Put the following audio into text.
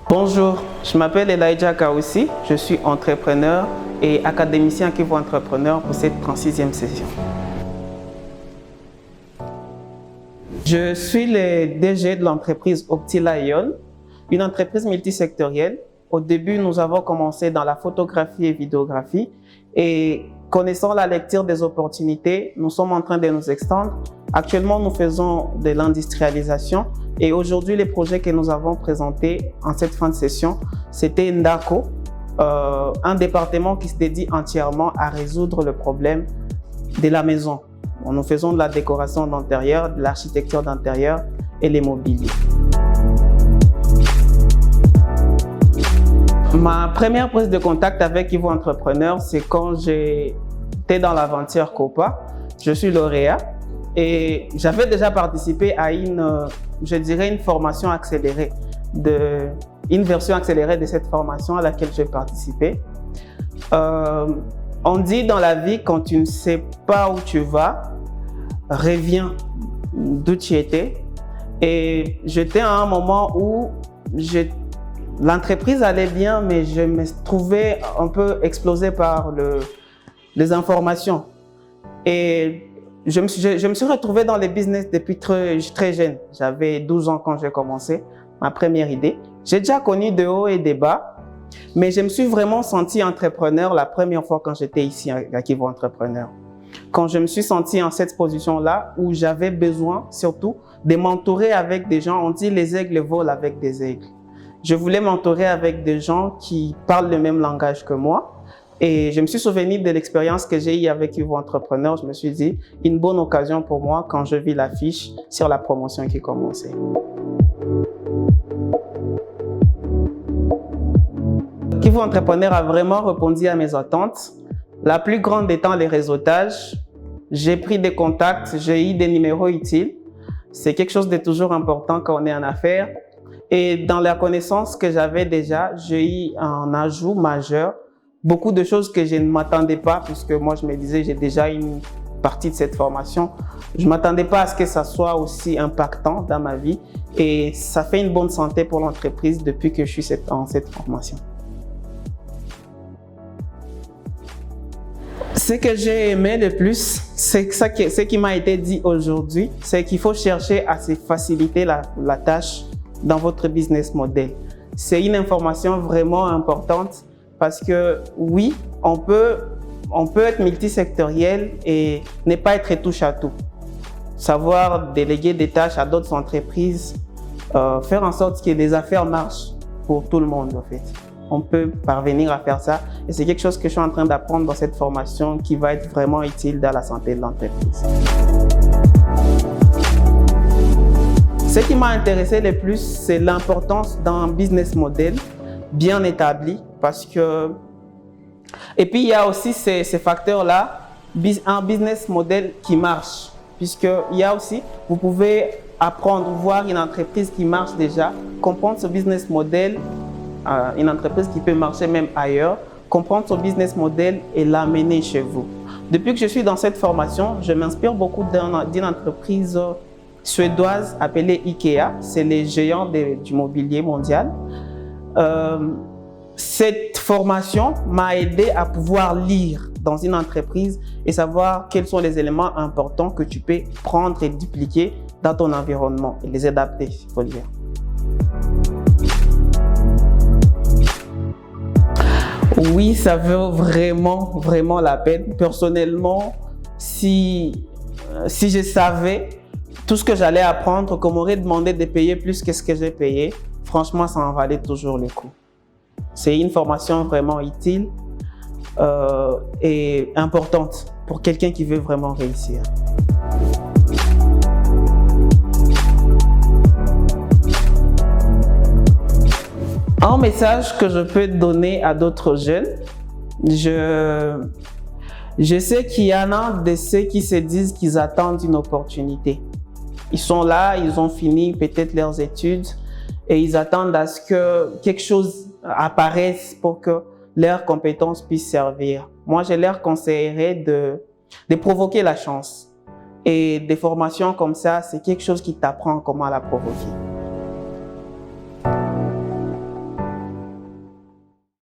Bonjour, je m'appelle Elijah Kaoussi, je suis entrepreneur et académicien Kivu Entrepreneur pour cette 36e session. Je suis le DG de l'entreprise Optila Ion, une entreprise multisectorielle. Au début, nous avons commencé dans la photographie et vidéographie et connaissant la lecture des opportunités, nous sommes en train de nous extendre. Actuellement, nous faisons de l'industrialisation et aujourd'hui, les projets que nous avons présentés en cette fin de session, c'était Ndako, un département qui se dédie entièrement à résoudre le problème de la maison. Nous faisons de la décoration d'intérieur, de l'architecture d'intérieur et l'immobilier. Ma première prise de contact avec Kivu Entrepreneur, c'est quand j'étais dans l'aventure COPA. Je suis lauréat et j'avais déjà participé à une formation accélérée, une version accélérée de cette formation à laquelle j'ai participé. On dit dans la vie, quand tu ne sais pas où tu vas, reviens d'où tu étais. Et j'étais à un moment où l'entreprise allait bien, mais je me trouvais un peu explosé par les informations. Et je me suis retrouvé dans les business depuis très jeune. J'avais 12 ans quand j'ai commencé ma première idée. J'ai déjà connu de hauts et des bas, mais je me suis vraiment senti entrepreneur la première fois quand j'étais ici à Kivu Entrepreneur. Quand je me suis senti en cette position-là où j'avais besoin surtout de m'entourer avec des gens, on dit les aigles volent avec des aigles. Je voulais m'entourer avec des gens qui parlent le même langage que moi. Et je me suis souvenu de l'expérience que j'ai eue avec Kivu Entrepreneur. Je me suis dit, une bonne occasion pour moi quand je vis l'affiche sur la promotion qui commençait. Kivu Entrepreneur a vraiment répondu à mes attentes. La plus grande étant les réseautages. J'ai pris des contacts, j'ai eu des numéros utiles. C'est quelque chose de toujours important quand on est en affaires. Et dans la connaissance que j'avais déjà, j'ai eu un ajout majeur. Beaucoup de choses que je ne m'attendais pas, puisque moi je me disais j'ai déjà une partie de cette formation. Je ne m'attendais pas à ce que ça soit aussi impactant dans ma vie. Et ça fait une bonne santé pour l'entreprise depuis que je suis en cette formation. Ce que j'ai aimé le plus, c'est ce qui m'a été dit aujourd'hui, c'est qu'il faut chercher à se faciliter la tâche dans votre business model. C'est une information vraiment importante parce que oui, on peut être multisectoriel et ne pas être touche à tout. Savoir déléguer des tâches à d'autres entreprises, faire en sorte que les affaires marchent pour tout le monde en fait. On peut parvenir à faire ça et c'est quelque chose que je suis en train d'apprendre dans cette formation qui va être vraiment utile dans la santé de l'entreprise. Ce qui m'a intéressé le plus, c'est l'importance d'un business model bien établi parce que... Et puis, il y a aussi ces facteurs-là, un business model qui marche puisqu'il y a aussi, vous pouvez apprendre, voir une entreprise qui marche déjà, comprendre ce business model, une entreprise qui peut marcher même ailleurs, comprendre ce business model et l'amener chez vous. Depuis que je suis dans cette formation, je m'inspire beaucoup d'une entreprise suédoise appelée IKEA, c'est les géants du mobilier mondial. Cette formation m'a aidé à pouvoir lire dans une entreprise et savoir quels sont les éléments importants que tu peux prendre et dupliquer dans ton environnement et les adapter, il faut le dire. Oui, ça vaut vraiment la peine. Personnellement, si je savais tout ce que j'allais apprendre, qu'on m'aurait demandé de payer plus que ce que j'ai payé, franchement, ça en valait toujours le coup. C'est une formation vraiment utile et importante pour quelqu'un qui veut vraiment réussir. Un message que je peux donner à d'autres jeunes, je sais qu'il y en a de ceux qui se disent qu'ils attendent une opportunité. Ils sont là, ils ont fini peut-être leurs études et ils attendent à ce que quelque chose apparaisse pour que leurs compétences puissent servir. Moi, je leur conseillerais de provoquer la chance. Et des formations comme ça, c'est quelque chose qui t'apprend comment la provoquer.